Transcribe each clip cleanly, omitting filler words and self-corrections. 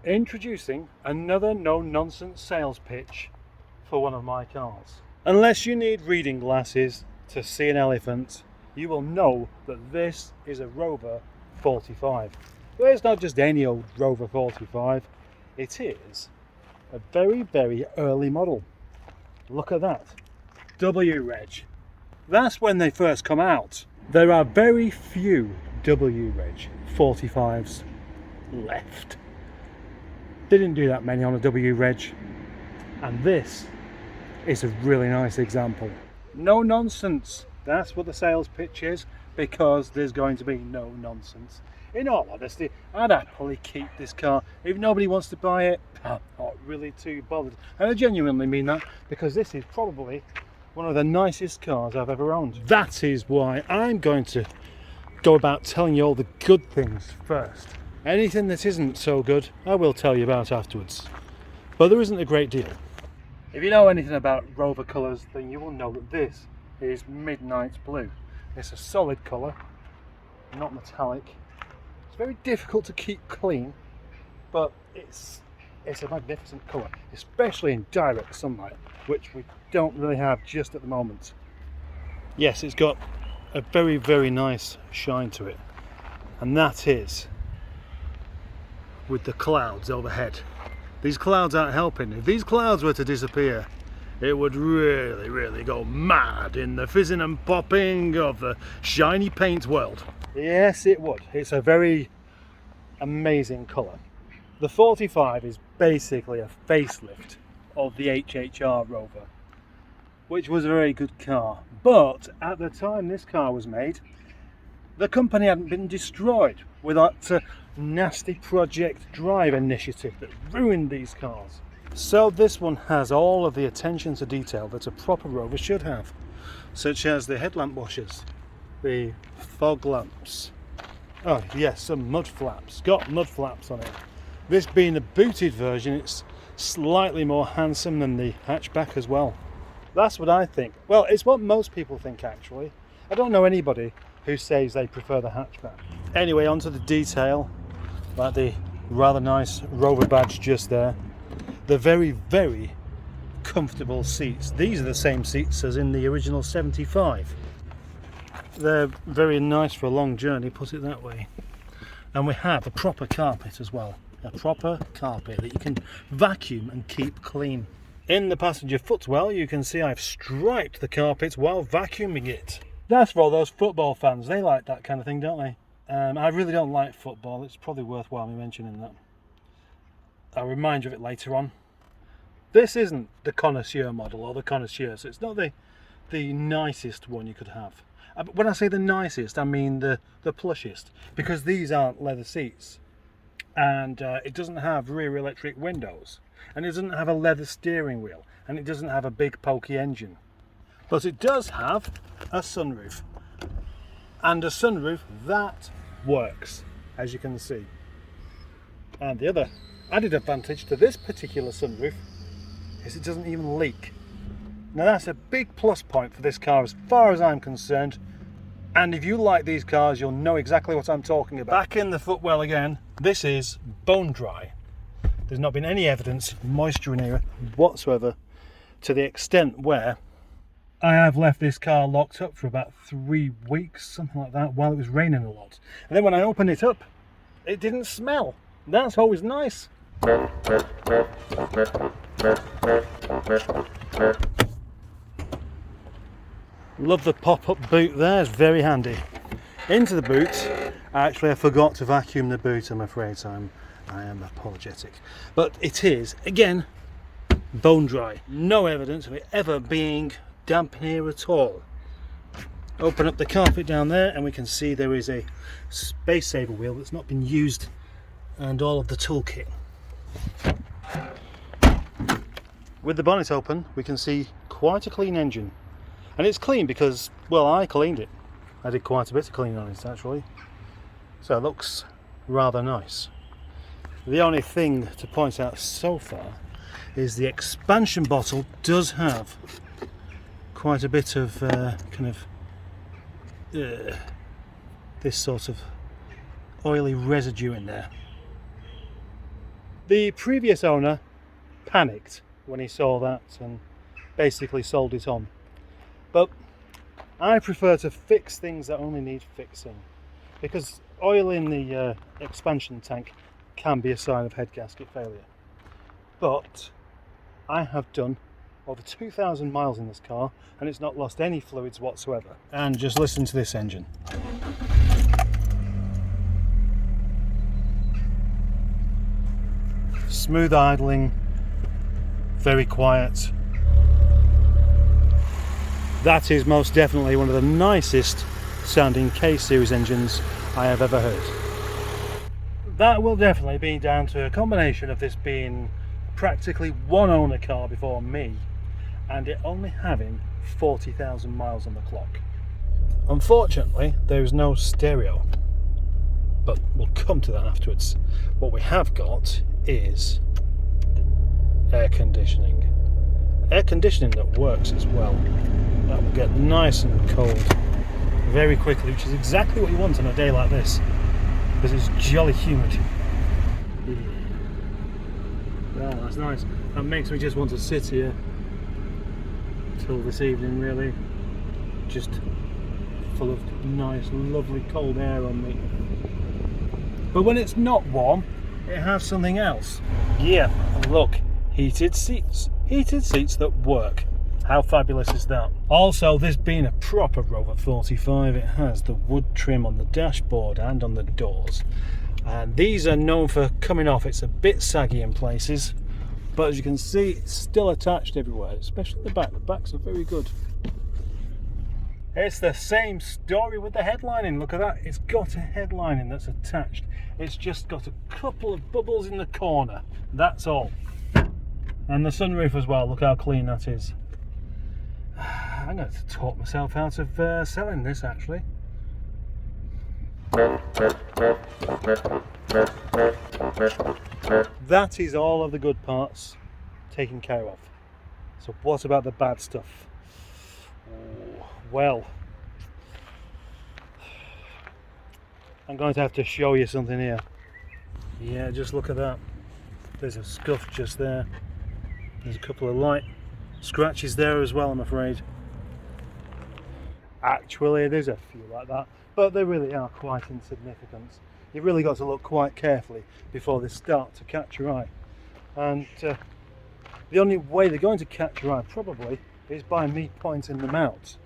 Introducing another no-nonsense sales pitch for one of my cars. Unless you need reading glasses to see an elephant, you will know that this is a Rover 45. But it's not just any old Rover 45, it is a very, very early model. Look at that, W-Reg. That's when they first come out. There are very few W-Reg 45s left. Didn't do that many on a W-Reg, and this is a really nice example. No nonsense, that's what the sales pitch is, because there's going to be no nonsense. In all honesty, I'd happily keep this car. If nobody wants to buy it, I'm not really too bothered. And I genuinely mean that, because this is probably one of the nicest cars I've ever owned. That is why I'm going to go about telling you all the good things first. Anything that isn't so good, I will tell you about afterwards. But there isn't a great deal. If you know anything about Rover colours, then you will know that this is midnight blue. It's a solid colour, not metallic. It's very difficult to keep clean, but it's a magnificent colour, especially in direct sunlight, which we don't really have just at the moment. Yes, it's got a very, very nice shine to it, and that is with the clouds overhead. These clouds aren't helping. If these clouds were to disappear, it would really, really go mad in the fizzing and popping of the shiny paint world. Yes, it would. It's a very amazing colour. The 45 is basically a facelift of the HHR Rover, which was a very good car. But at the time this car was made, the company hadn't been destroyed with that nasty Project Drive initiative that ruined these cars. So this one has all of the attention to detail that a proper Rover should have, such as the headlamp washers, the fog lamps, oh yes, some mud flaps, got mud flaps on it. This being a booted version, it's slightly more handsome than the hatchback as well. That's what I think. Well, it's what most people think actually. I don't know anybody who says they prefer the hatchback. Anyway, onto the detail, like the rather nice Rover badge just there. The very, very comfortable seats. These are the same seats as in the original 75. They're very nice for a long journey, put it that way. And we have a proper carpet as well. A proper carpet that you can vacuum and keep clean. In the passenger footwell, you can see I've striped the carpet while vacuuming it. That's for all those football fans. They like that kind of thing, don't they? I really don't like football. It's probably worthwhile me mentioning that. I'll remind you of it later on. This isn't the connoisseur model or the connoisseur, so it's not the nicest one you could have. But when I say the nicest, I mean the plushiest, because these aren't leather seats, and it doesn't have rear electric windows, and it doesn't have a leather steering wheel, and it doesn't have a big pokey engine. But it does have a sunroof, and a sunroof that works, as you can see. And the other added advantage to this particular sunroof is it doesn't even leak. Now that's a big plus point for this car as far as I'm concerned, and if you like these cars you'll know exactly what I'm talking about. Back in the footwell again, this is bone dry. There's not been any evidence of moisture in here whatsoever, to the extent where I have left this car locked up for about 3 weeks, something like that, while it was raining a lot. And then when I opened it up, it didn't smell. That's always nice. Love the pop-up boot there, it's very handy. Into the boot, actually I forgot to vacuum the boot, I'm afraid, so I am apologetic. But it is, again, bone dry. No evidence of it ever being damp in here at all. Open up the carpet down there and we can see there is a space saver wheel that's not been used, and all of the toolkit. With the bonnet open we can see quite a clean engine, and it's clean because, well, I cleaned it. I did quite a bit of cleaning on it actually, so it looks rather nice. The only thing to point out so far is the expansion bottle does have quite a bit of this sort of oily residue in there. The previous owner panicked when he saw that and basically sold it on, but I prefer to fix things that only need fixing, because oil in the expansion tank can be a sign of head gasket failure. But I have done over 2,000 miles in this car and it's not lost any fluids whatsoever. And just listen to this engine. Smooth idling, very quiet. That is most definitely one of the nicest sounding K-Series engines I have ever heard. That will definitely be down to a combination of this being practically one owner car before me and it only having 40,000 miles on the clock. Unfortunately, there is no stereo, but we'll come to that afterwards. What we have got is air conditioning. Air conditioning that works as well. That will get nice and cold very quickly, which is exactly what you want on a day like this, because it's jolly humid. Yeah, that's nice. That makes me just want to sit here till this evening, really. Just full of nice, lovely cold air on me. But when it's not warm, it has something else. Yeah, look, heated seats. Heated seats that work. How fabulous is that? Also, this being a proper Rover 45, it has the wood trim on the dashboard and on the doors. And these are known for coming off. It's a bit saggy in places, but as you can see, it's still attached everywhere, especially the back. The backs are very good. It's the same story with the headlining. Look at that. It's got a headlining that's attached. It's just got a couple of bubbles in the corner. That's all. And the sunroof as well. Look how clean that is. I'm going to talk myself out of selling this actually. That is all of the good parts taken care of. So what about the bad stuff? Well, I'm going to have to show you something here. Yeah, just look at that. There's a scuff just there. There's a couple of light scratches there as well, I'm afraid. Actually, there's a few like that, but they really are quite insignificant. You've really got to look quite carefully before they start to catch your eye. And the only way they're going to catch your eye probably is by me pointing them out.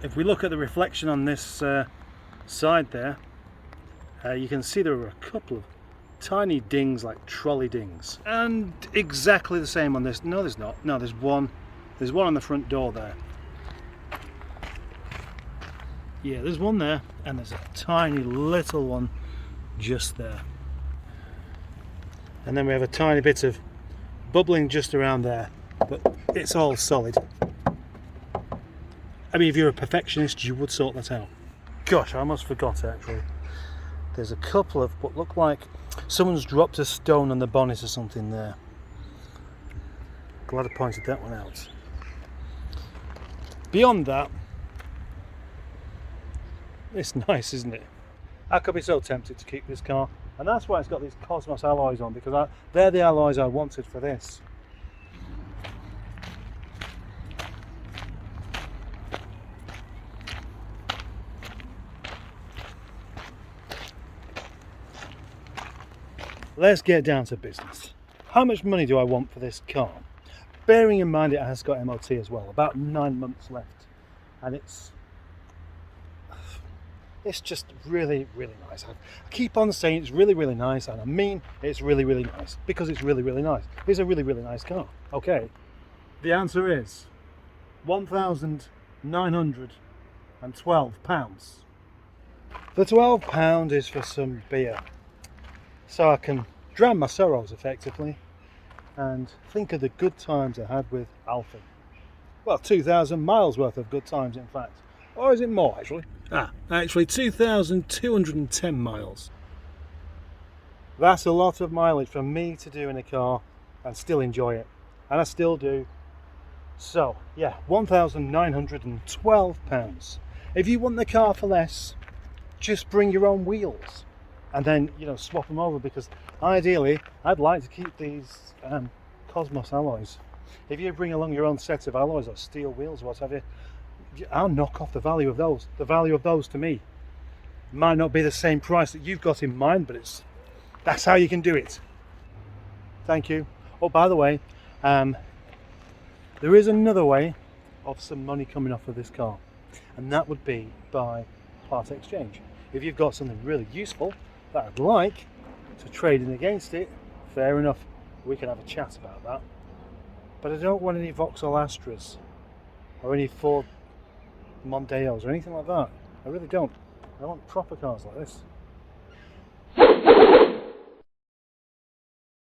If we look at the reflection on this side there, you can see there are a couple of tiny dings, like trolley dings, and exactly the same on this. No, there's not. No, there's one on the front door there. Yeah, there's one there, and there's a tiny little one just there. And then we have a tiny bit of bubbling just around there, but it's all solid. I mean, if you're a perfectionist, you would sort that out. Gosh, I almost forgot actually. There's a couple of what look like someone's dropped a stone on the bonnet or something there. Glad I pointed that one out. Beyond that, it's nice, isn't it? I could be so tempted to keep this car, and that's why it's got these Cosmos alloys on, because they're the alloys I wanted for this. Let's get down to business. How much money do I want for this car? Bearing in mind it has got MOT as well, about 9 months left, and it's just really, really nice. I keep on saying it's really, really nice, and I mean it's really, really nice, because it's really, really nice. It's a really, really nice car. Okay, the answer is £1,912. The £12 is for some beer, so I can drown my sorrows effectively and think of the good times I had with Alfie. Well, 2,000 miles worth of good times in fact. Or is it more actually? Actually 2,210 miles. That's a lot of mileage for me to do in a car and still enjoy it. And I still do. So, yeah, £1,912. If you want the car for less, just bring your own wheels and then, you know, swap them over, because ideally I'd like to keep these Cosmos alloys. If you bring along your own set of alloys or steel wheels or what have you, I'll knock off the value of those. The value of those to me might not be the same price that you've got in mind, but that's how you can do it. Thank you. Oh, by the way, there is another way of some money coming off of this car, and that would be by part exchange. If you've got something really useful that I'd like to trade in against it, fair enough, we can have a chat about that. But I don't want any Vauxhall Astras or any Ford Mondeos or anything like that. I really don't. I want proper cars like this.